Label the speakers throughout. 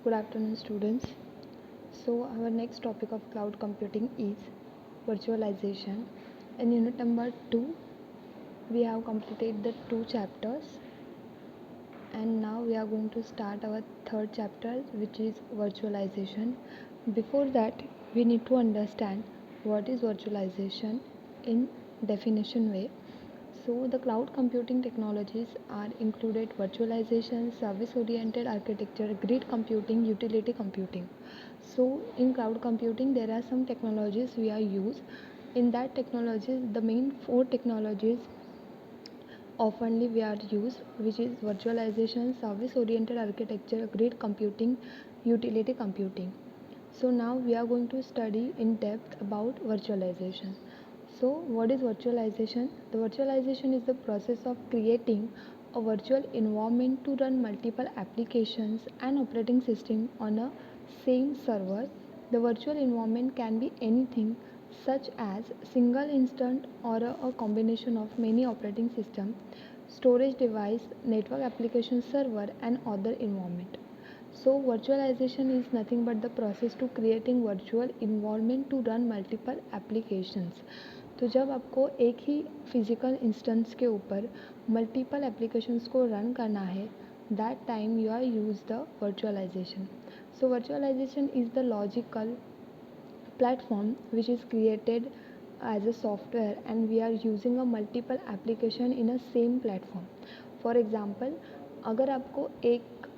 Speaker 1: Good afternoon, students. So, our next topic of cloud computing is virtualization. In unit number 2, we have completed the 2 chapters, and now we are going to start our third chapter, which is virtualization. Before that, we need to understand what is virtualization in definition way. So, the cloud computing technologies are included virtualization, service oriented architecture, grid computing, utility computing. So, in cloud computing, there are some technologies we are used. In that technologies, the main 4 technologies oftenly we are used, which is virtualization, service oriented architecture, grid computing, utility computing. So now we are going to study in depth about virtualization. So what is virtualization? The virtualization is the process of creating a virtual environment to run multiple applications and operating system on a same server. The virtual environment can be anything such as single instance or a combination of many operating system, storage device, network application server and other environment. So virtualization is nothing but the process to creating virtual environment to run multiple applications. तो जब आपको एक ही physical instance के ऊपर multiple applications को run करना है, that time you are use the virtualization. So virtualization is the logical platform which is created as a software and we are using a multiple application in a same platform. For example, अगर आपको एक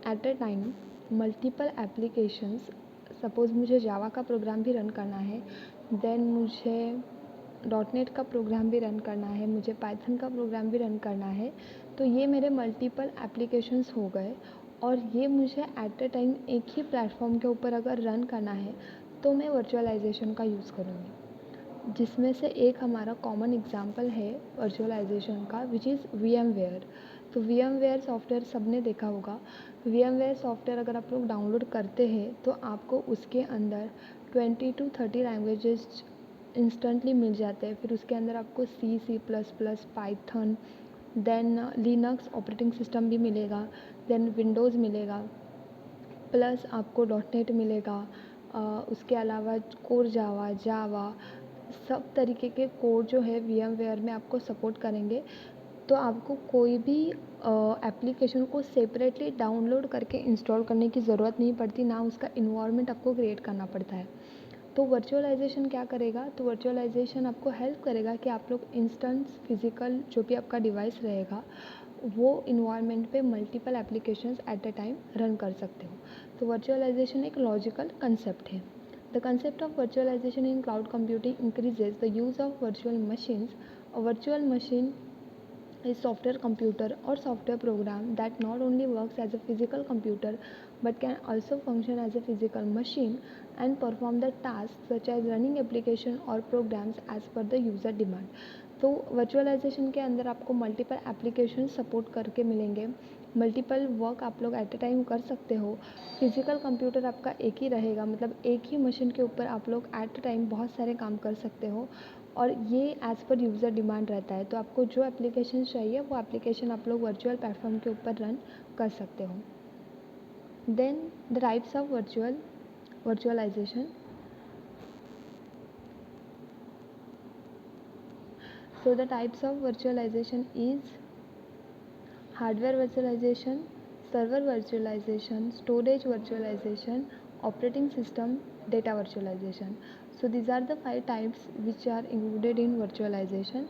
Speaker 1: eight a time multiple applications, suppose मुझे जावा का programme भी run करना है, then मुझे dot net का प्रोग्राम भी रन करना है, मुझे पाइथन का प्रोग्राम भी रन करना है, तो ये मेरे मल्टीपल एप्लीकेशंस हो गए और ये मुझे एट अ टाइम एक ही प्लेटफॉर्म के ऊपर अगर रन करना है तो मैं वर्चुअलाइजेशन का यूज़ करूँगी, जिसमें से एक हमारा कॉमन एग्जांपल है वर्चुअलाइजेशन का, विच इज़ VMware. तो VMware सॉफ्टवेयर सबने देखा होगा. VMware सॉफ्टवेयर अगर आप लोग डाउनलोड करते हैं तो आपको उसके अंदर 20 to 30 लैंग्वेजेस इंस्टेंटली मिल जाते हैं. फिर उसके अंदर आपको C++, Python, then Linux operating system भी मिलेगा, देन विंडोज़ मिलेगा, प्लस आपको डॉट नेट मिलेगा. उसके अलावा कोर जावा सब तरीके के कोड जो है VMware में आपको सपोर्ट करेंगे. तो आपको कोई भी एप्लीकेशन को सेपरेटली डाउनलोड करके इंस्टॉल करने की ज़रूरत नहीं पड़ती, ना उसका इन्वायरमेंट आपको क्रिएट करना पड़ता है. तो वर्चुअलाइजेशन क्या करेगा? तो वर्चुअलाइजेशन आपको हेल्प करेगा कि आप लोग इंस्टेंस फिजिकल जो भी आपका डिवाइस रहेगा वो इन्वायरमेंट पे multiple applications at a time run कर सकते हो. तो वर्चुअलाइजेशन एक लॉजिकल कंसेप्ट है. The concept of virtualisation in cloud computing increases the use of virtual machines. A virtual machine is software computer or software program that not only works as a physical computer but can also function as a physical machine and perform the tasks such as running application or programs as per the user demand. तो virtualisation के अंदर आपको multiple application support करके मिलेंगे, multiple work आप लोग eight a time कर सकते हो. फिजिकल कंप्यूटर आपका एक ही रहेगा, मतलब एक ही मशीन के ऊपर आप लोग एट अ टाइम बहुत सारे काम कर सकते हो और ये एज़ पर यूज़र डिमांड रहता है. तो आपको जो एप्लीकेशन चाहिए वो एप्लीकेशन आप लोग वर्चुअल प्लेटफॉर्म के ऊपर रन कर सकते हो. Then the types of virtualisation. So the types of virtualization is hardware virtualization, server virtualization, storage virtualization, operating system data virtualization. So these are the 5 types which are included in virtualization.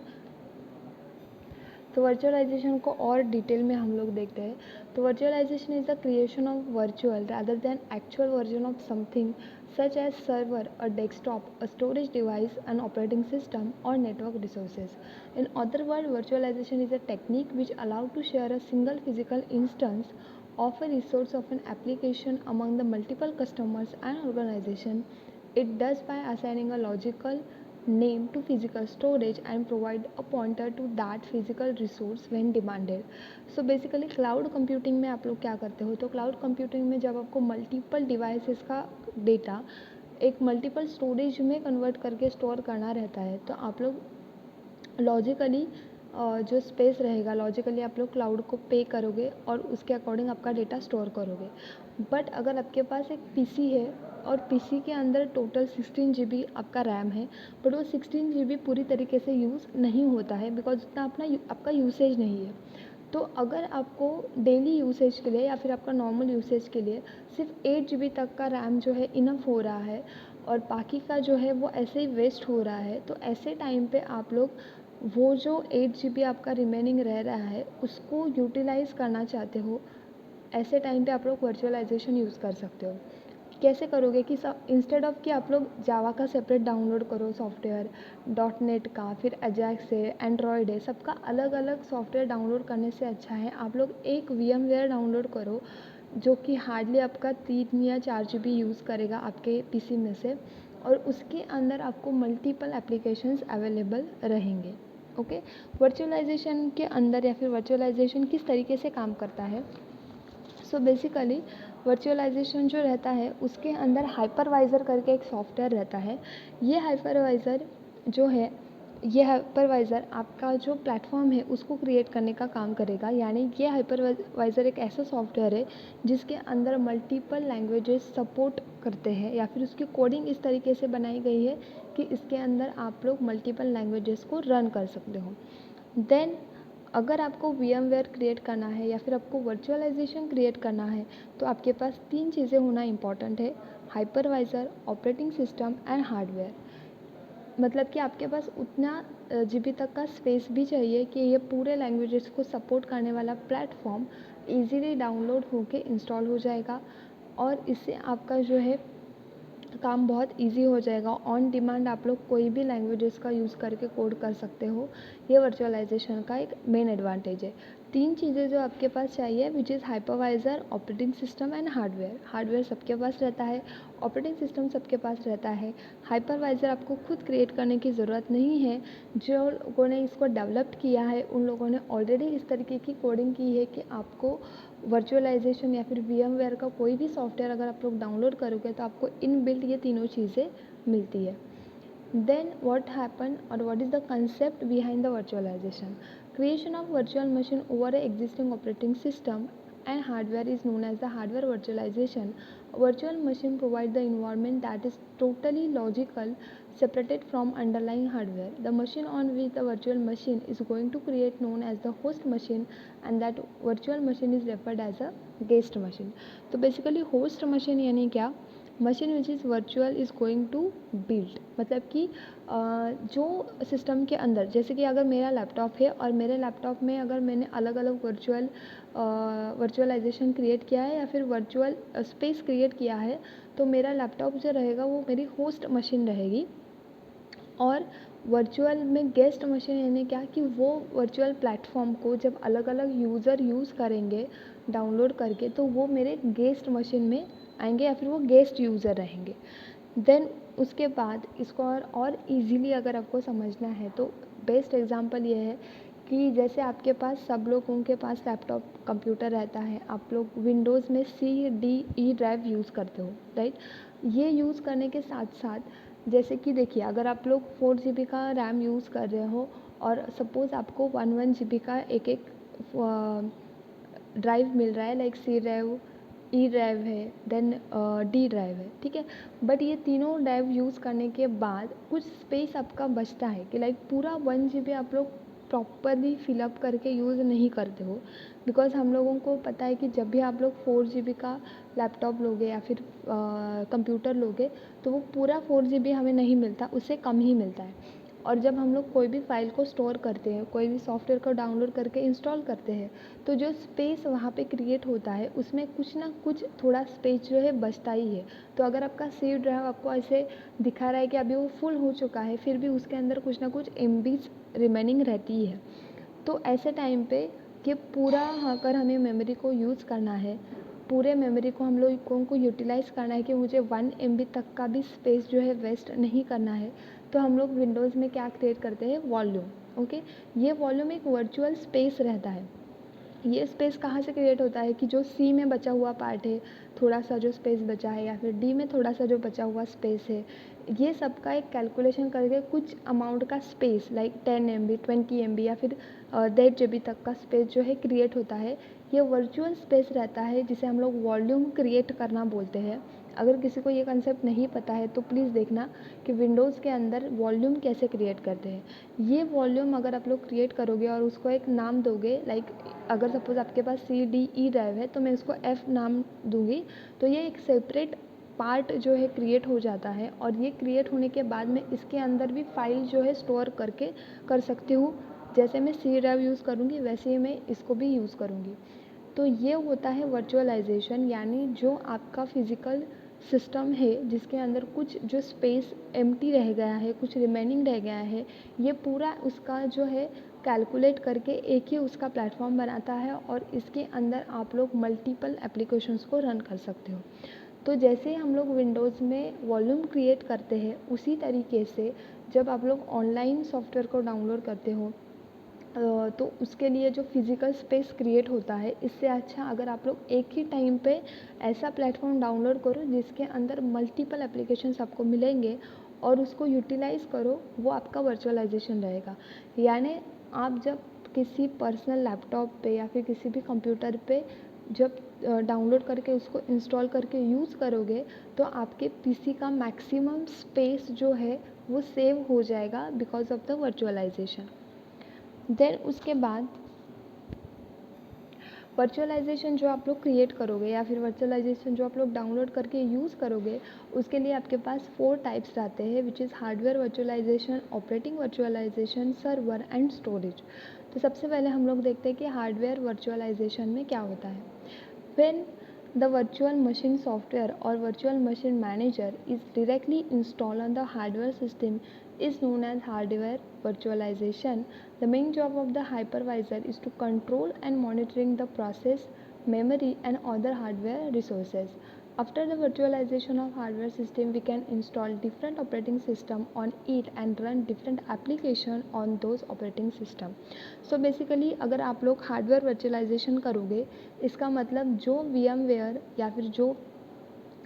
Speaker 1: तो virtualisation को और detail में हम लोग देखते हैं. तो virtualisation is the creation of virtual rather than actual version of something such as server, a desktop, a storage device, an operating system or network resources. In other words, virtualization is a technique which allows to share a single physical instance of a resource of an application among the multiple customers and organization. It does by assigning a logical name to physical storage and provide a pointer to that physical resource when demanded. So basically cloud computing में आप लोग क्या करते हो? तो cloud computing में जब आपको मल्टीपल डिवाइसेस का डेटा एक मल्टीपल स्टोरेज में कन्वर्ट करके स्टोर करना रहता है तो आप लोग लॉजिकली जो स्पेस रहेगा लॉजिकली आप लोग क्लाउड को पे करोगे और उसके अकॉर्डिंग आपका डेटा स्टोर करोगे। बट अगर आपके पास एक पीसी है और पीसी के अंदर टोटल 16 GB आपका रैम है, बट वो 16 GB पूरी तरीके से यूज़ नहीं होता है बिकॉज उतना आपका यूसेज नहीं है। तो अगर आपको डेली यूसेज के लिए या फिर आपका नॉर्मल यूसेज के लिए सिर्फ 8 GB तक का रैम जो है इनफ हो रहा है और बाकी का जो है वो ऐसे ही वेस्ट हो रहा है, तो ऐसे टाइम पे आप लोग वो जो 8 GB आपका रिमेनिंग रह रहा है उसको यूटिलाइज़ करना चाहते हो, ऐसे टाइम पे आप लोग वर्चुअलाइजेशन यूज़ कर सकते हो। कैसे करोगे कि इंस्टेड ऑफ कि आप लोग जावा का सेपरेट डाउनलोड करो सॉफ्टवेयर, डॉट नेट का, फिर अजैक्स है, एंड्रॉयड है, सबका अलग अलग सॉफ्टवेयर डाउनलोड करने से अच्छा है आप लोग एक VMware डाउनलोड करो जो कि हार्डली आपका 3 या 4 GB यूज़ करेगा आपके पीसी में से, और उसके अंदर आपको मल्टीपल एप्लीकेशंस अवेलेबल रहेंगे। ओके, वर्चुअलाइजेशन के अंदर या फिर वर्चुअलाइजेशन किस तरीके से काम करता है। सो बेसिकली वर्चुअलाइजेशन जो रहता है उसके अंदर हाइपरवाइज़र करके एक सॉफ्टवेयर रहता है। ये हाइपरवाइज़र जो है, ये हाइपरवाइज़र आपका जो प्लेटफॉर्म है उसको क्रिएट करने का काम करेगा। यानी ये हाइपरवाइज़र एक ऐसा सॉफ्टवेयर है जिसके अंदर मल्टीपल लैंग्वेजेस सपोर्ट करते हैं, या फिर उसकी कोडिंग इस तरीके से बनाई गई है कि इसके अंदर आप लोग मल्टीपल लैंग्वेजेस को रन कर सकते हो। देन अगर आपको VMware क्रिएट करना है या फिर आपको वर्चुअलाइजेशन क्रिएट करना है तो आपके पास 3 चीज़ें होना इम्पॉर्टेंट है: hypervisor, operating system and hardware. मतलब कि आपके पास उतना GB तक का स्पेस भी चाहिए कि ये पूरे लैंग्वेजेस को सपोर्ट करने वाला प्लेटफॉर्म इजीली डाउनलोड होके इंस्टॉल हो जाएगा, और इससे आपका जो है काम बहुत इजी हो जाएगा। ऑन डिमांड आप लोग कोई भी लैंग्वेजेस का यूज़ करके कोड कर सकते हो। ये वर्चुअलाइजेशन का एक मेन एडवांटेज है। 3 चीज़ें जो आपके पास चाहिए which is hypervisor, operating system and hardware. Hardware सबके पास रहता है, ऑपरेटिंग सिस्टम सबके पास रहता है। हाइपरवाइज़र आपको खुद क्रिएट करने की ज़रूरत नहीं है, जो लोगों ने इसको डेवलप किया है उन लोगों ने ऑलरेडी इस तरीके की कोडिंग की है कि आपको वर्चुअलाइजेशन या फिर VMware का कोई भी सॉफ्टवेयर अगर आप लोग डाउनलोड करोगे तो आपको इनबिल्ट ये तीनों चीज़ें मिलती है। Then what happened or what is the concept behind the virtualization? Creation of virtual machine over a existing operating system and hardware is known as the hardware virtualization. A virtual machine provides the environment that is totally logical, separated from underlying hardware. The machine on which the virtual machine is going to create known as the host machine, and that virtual machine is referred as a guest machine. तो basically host machine यानी क्या? Machine which is virtual is going to build, मतलब कि जो system के अंदर, जैसे कि अगर मेरा लैपटॉप है और मेरे लैपटॉप में अगर मैंने अलग अलग वर्चुअलाइजेशन क्रिएट किया है या फिर वर्चुअल स्पेस क्रिएट किया है, तो मेरा लैपटॉप जो रहेगा वो मेरी होस्ट मशीन रहेगी। और वर्चुअल में गेस्ट मशीन यानी क्या कि वो वर्चुअल प्लेटफॉर्म को जब अलग अलग यूज़र यूज़ करेंगे डाउनलोड करके तो वो मेरे गेस्ट मशीन में आएंगे या फिर वो गेस्ट यूज़र रहेंगे। देन उसके बाद इसको और इजीली अगर आपको समझना है तो बेस्ट एग्जांपल ये है कि जैसे आपके पास सब लोगों के पास लैपटॉप कंप्यूटर रहता है, आप लोग विंडोज़ में CDE ड्राइव यूज़ करते हो, राइट। ये यूज़ करने के साथ साथ जैसे कि देखिए अगर आप लोग 4 GB का रैम यूज़ कर रहे हो और सपोज़ आपको 1 GB का एक ड्राइव मिल रहा है, like C drive, E drive है, देन D ड्राइव है, ठीक है। बट ये तीनों ड्राइव यूज़ करने के बाद कुछ स्पेस आपका बचता है कि लाइक पूरा 1 GB आप लोग प्रॉपरली फिलअप करके यूज़ नहीं करते हो, बिकॉज हम लोगों को पता है कि जब भी आप लोग 4 GB का लैपटॉप लोगे या फिर कंप्यूटर लोगे तो वो पूरा 4 GB हमें नहीं मिलता, उससे कम ही मिलता है। और जब हम लोग कोई भी फाइल को स्टोर करते हैं, कोई भी सॉफ्टवेयर को डाउनलोड करके इंस्टॉल करते हैं, तो जो स्पेस वहाँ पे क्रिएट होता है उसमें कुछ ना कुछ थोड़ा स्पेस जो है बचता ही है। तो अगर आपका सेव ड्राइव आपको ऐसे दिखा रहा है कि अभी वो फुल हो चुका है, फिर भी उसके अंदर कुछ ना कुछ MBs रिमेनिंग रहती है। तो ऐसे टाइम पे कि पूरा अगर हमें मेमोरी को यूज़ करना है, पूरे मेमोरी को हम लोगों को यूटिलाइज़ करना है कि मुझे 1 MB तक का भी स्पेस जो है वेस्ट नहीं करना है, तो हम लोग विंडोज़ में क्या क्रिएट करते हैं, वॉल्यूम। ओके, ये वॉल्यूम एक वर्चुअल स्पेस रहता है। ये स्पेस कहाँ से क्रिएट होता है कि जो सी में बचा हुआ पार्ट है, थोड़ा सा जो स्पेस बचा है, या फिर डी में थोड़ा सा जो बचा हुआ स्पेस है, ये सबका एक कैलकुलेशन करके कुछ अमाउंट का स्पेस लाइक 10 MB 20 MB या फिर 1.5 GB तक का स्पेस जो है क्रिएट होता है। ये वर्चुअल स्पेस रहता है जिसे हम लोग वॉल्यूम क्रिएट करना बोलते हैं। अगर किसी को ये कंसेप्ट नहीं पता है तो प्लीज़ देखना कि विंडोज़ के अंदर वॉल्यूम कैसे क्रिएट करते हैं। ये वॉल्यूम अगर आप लोग क्रिएट करोगे और उसको एक नाम दोगे, लाइक अगर सपोज़ आपके पास CDE ड्राइव है तो मैं उसको F नाम दूँगी, तो ये एक सेपरेट पार्ट जो है क्रिएट हो जाता है। और ये क्रिएट होने के बाद में इसके अंदर भी फाइल जो है स्टोर करके कर सकती हूँ। जैसे मैं C ड्राइव यूज़ करूँगी वैसे ही मैं इसको भी यूज़ करूँगी। तो ये होता है वर्चुअलाइजेशन, यानी जो आपका फिज़िकल सिस्टम है जिसके अंदर कुछ जो स्पेस एम्प्टी रह गया है, कुछ रिमेनिंग रह गया है, ये पूरा उसका जो है कैलकुलेट करके एक ही उसका प्लेटफॉर्म बनाता है और इसके अंदर आप लोग मल्टीपल एप्लीकेशंस को रन कर सकते हो। तो जैसे हम लोग विंडोज़ में वॉल्यूम क्रिएट करते हैं, उसी तरीके से जब आप लोग ऑनलाइन सॉफ्टवेयर को डाउनलोड करते हो तो उसके लिए जो फिज़िकल स्पेस क्रिएट होता है, इससे अच्छा अगर आप लोग एक ही टाइम पे ऐसा प्लेटफॉर्म डाउनलोड करो जिसके अंदर मल्टीपल एप्लीकेशंस आपको मिलेंगे और उसको यूटिलाइज़ करो, वो आपका वर्चुअलाइजेशन रहेगा। यानी आप जब किसी पर्सनल लैपटॉप पे या फिर किसी भी कंप्यूटर पे जब डाउनलोड करके उसको इंस्टॉल करके यूज़ करोगे तो आपके पीसी का मैक्सिमम स्पेस जो है वो सेव हो जाएगा because of the virtualisation. Then उसके बाद वर्चुअलाइजेशन जो आप लोग क्रिएट करोगे या फिर वर्चुअलाइजेशन जो आप लोग डाउनलोड करके यूज़ करोगे, उसके लिए आपके पास 4 टाइप्स आते हैं, which is hardware virtualisation, operating virtualisation, server and storage. तो सबसे पहले हम लोग देखते हैं कि हार्डवेयर वर्चुअलाइजेशन में क्या होता है। When the virtual machine software or virtual machine manager is directly installed on the hardware system is known as hardware virtualization. The main job of the hypervisor is to control and monitoring the process, memory and other hardware resources. After the virtualization of hardware system, we can install different operating system on it and run different application on those operating system. So basically अगर आप लोग hardware virtualisation करोगे, इसका मतलब जो VMware या फिर जो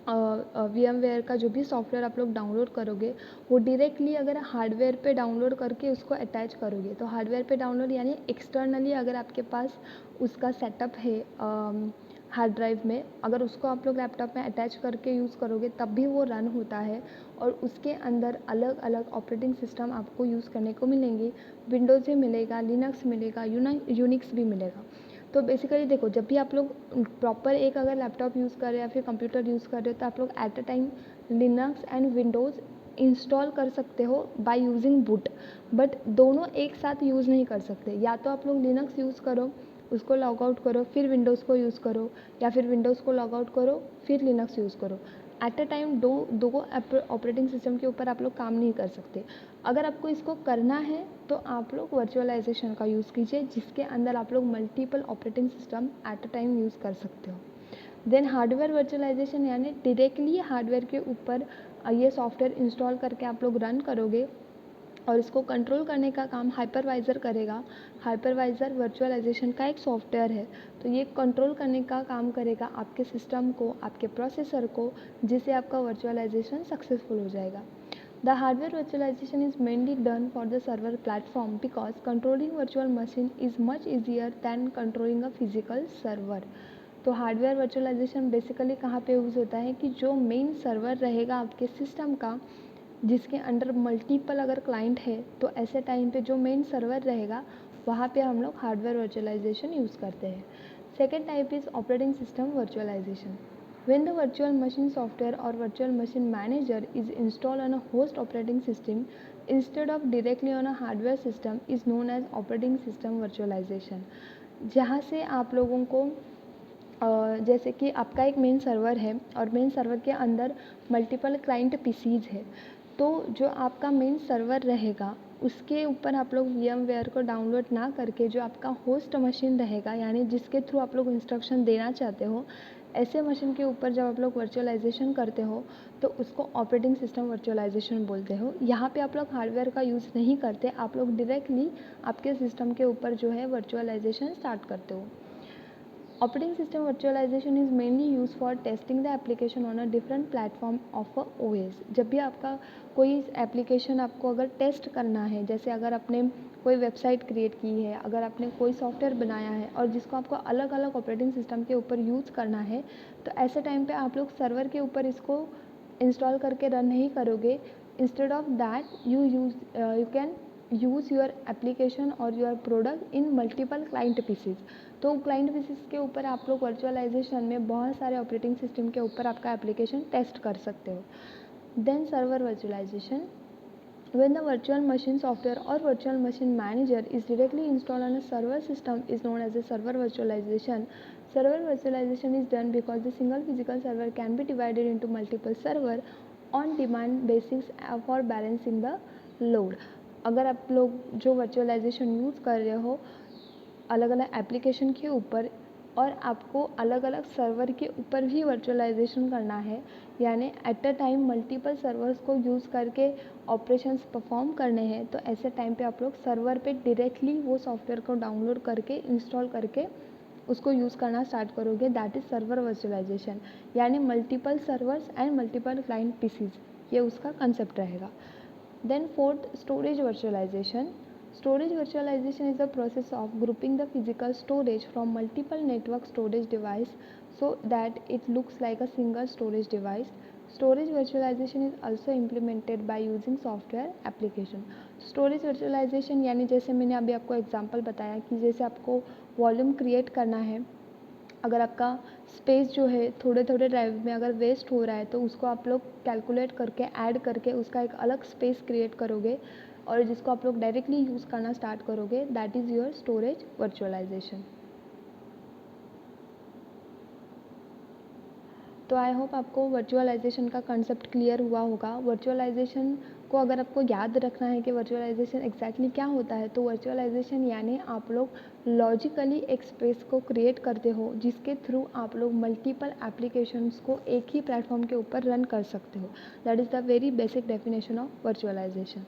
Speaker 1: VMware का जो भी सॉफ्टवेयर आप लोग डाउनलोड करोगे, वो डायरेक्टली अगर हार्डवेयर पे डाउनलोड करके उसको अटैच करोगे, तो हार्डवेयर पे डाउनलोड यानी एक्सटर्नली अगर आपके पास उसका सेटअप है हार्ड ड्राइव में, अगर उसको आप लोग लैपटॉप में अटैच करके यूज़ करोगे तब भी वो रन होता है और उसके अंदर अलग अलग ऑपरेटिंग सिस्टम आपको यूज़ करने को मिलेंगे। विंडोज़ भी मिलेगा, लिनक्स मिलेगा, यूनिक्स भी मिलेगा। तो बेसिकली देखो, जब भी आप लोग प्रॉपर एक अगर लैपटॉप यूज़ कर रहे हो या फिर कंप्यूटर यूज़ कर रहे हो तो आप लोग eight a time Linux and Windows install कर सकते हो बाय यूजिंग बूट, बट दोनों एक साथ यूज़ नहीं कर सकते। या तो आप लोग लिनक्स यूज़ करो, उसको लॉग आउट करो, फिर विंडोज़ को यूज़ करो, या फिर विंडोज़ को लॉग आउट करो फिर लिनक्स यूज़ करो। एट अ टाइम दो ऑपरेटिंग सिस्टम के ऊपर आप लोग काम नहीं कर सकते। अगर आपको इसको करना है तो आप लोग वर्चुअलाइजेशन का यूज़ कीजिए जिसके अंदर आप लोग multiple operating system eight a time use कर सकते हो। देन हार्डवेयर वर्चुअलाइजेशन यानी डायरेक्टली हार्डवेयर के ऊपर ये सॉफ्टवेयर इंस्टॉल करके आप लोग रन करोगे और इसको कंट्रोल करने का काम हाइपरवाइज़र करेगा। हाइपरवाइज़र वर्चुअलाइजेशन का एक सॉफ्टवेयर है, तो ये कंट्रोल करने का काम करेगा आपके सिस्टम को, आपके प्रोसेसर को, जिससे आपका वर्चुअलाइजेशन सक्सेसफुल हो जाएगा। The hardware virtualization is mainly done for the server platform because controlling virtual machine is much easier than controlling a physical server. तो हार्डवेयर वर्चुअलाइजेशन बेसिकली कहाँ पे यूज़ होता है कि जो मेन सर्वर रहेगा आपके सिस्टम का, जिसके अंडर मल्टीपल अगर क्लाइंट है, तो ऐसे टाइम पे जो मेन सर्वर रहेगा वहाँ पे हम लोग हार्डवेयर वर्चुअलाइजेशन यूज़ करते हैं। Second type is operating system virtualisation. When the virtual machine software or virtual machine manager is installed on a host operating system instead of directly on a hardware system is known as operating system virtualization. जहाँ से आप लोगों को जैसे कि आपका एक main server है और मेन सर्वर के अंदर मल्टीपल क्लाइंट पीसीज है, तो जो आपका मेन सर्वर रहेगा उसके ऊपर आप लोग VMware को डाउनलोड ना करके जो आपका होस्ट मशीन रहेगा, यानी जिसके थ्रू आप लोग इंस्ट्रक्शन देना चाहते हो, ऐसे मशीन के ऊपर जब आप लोग वर्चुअलाइजेशन करते हो तो उसको ऑपरेटिंग सिस्टम वर्चुअलाइजेशन बोलते हो। यहाँ पे आप लोग हार्डवेयर का यूज़ नहीं करते, आप लोग डायरेक्टली आपके सिस्टम के ऊपर जो है वर्चुअलाइजेशन स्टार्ट करते हो। Operating system virtualization is mainly used for testing the application on a different platform of a OS. जब भी आपका कोई एप्लीकेशन आपको अगर टेस्ट करना है, जैसे अगर आपने कोई वेबसाइट क्रिएट की है, अगर आपने कोई सॉफ्टवेयर बनाया है और जिसको आपको अलग अलग ऑपरेटिंग सिस्टम के ऊपर यूज़ करना है, तो ऐसे टाइम पे आप लोग सर्वर के ऊपर इसको इंस्टॉल करके रन नहीं करोगे. Instead of that you can use your application और your product in multiple client PCs. तो क्लाइंट पीसीज के ऊपर आप लोग वर्चुअलाइजेशन में बहुत सारे ऑपरेटिंग सिस्टम के ऊपर आपका एप्लीकेशन टेस्ट कर सकते हो. Then server virtualisation. When the virtual machine software or virtual machine manager is directly installed on a server system is known as a server virtualization. Server virtualization is done because the single physical server can be divided into multiple server on demand basis for balancing the load. अगर आप लोग जो virtualisation use कर रहे हो अलग अलग application के ऊपर और आपको अलग अलग सर्वर के ऊपर भी वर्चुअलाइजेशन करना है, यानी eight a time multiple servers को यूज़ करके ऑपरेशंस परफॉर्म करने हैं, तो ऐसे टाइम पे आप लोग सर्वर पे डायरेक्टली वो सॉफ्टवेयर को डाउनलोड करके इंस्टॉल करके उसको यूज़ करना स्टार्ट करोगे. दैट इज़ सर्वर वर्चुअलाइजेशन, यानी multiple servers and multiple client PCs, ये उसका कंसेप्ट रहेगा. Then fourth, storage virtualisation. Storage virtualization is the process of grouping the physical storage from multiple network storage device so that it looks like a single storage device. Storage virtualization is also implemented by using software application. Storage virtualization यानी जैसे मैंने अभी आपको example बताया कि जैसे आपको volume create करना है, अगर आपका स्पेस जो है थोड़े थोड़े ड्राइव में अगर वेस्ट हो रहा है तो उसको आप लोग कैलकुलेट करके ऐड करके उसका एक अलग स्पेस क्रिएट करोगे और जिसको आप लोग डायरेक्टली यूज़ करना स्टार्ट करोगे. That is your storage virtualisation. तो आई होप आपको वर्चुअलाइजेशन का कंसेप्ट क्लियर हुआ होगा. वर्चुअलाइजेशन को अगर आपको याद रखना है कि वर्चुअलाइजेशन एग्जैक्टली क्या होता है, तो वर्चुअलाइजेशन यानी आप लोग लॉजिकली एक स्पेस को क्रिएट करते हो जिसके थ्रू आप लोग मल्टीपल एप्लीकेशंस को एक ही प्लेटफॉर्म के ऊपर रन कर सकते हो. That is the very basic definition of virtualisation.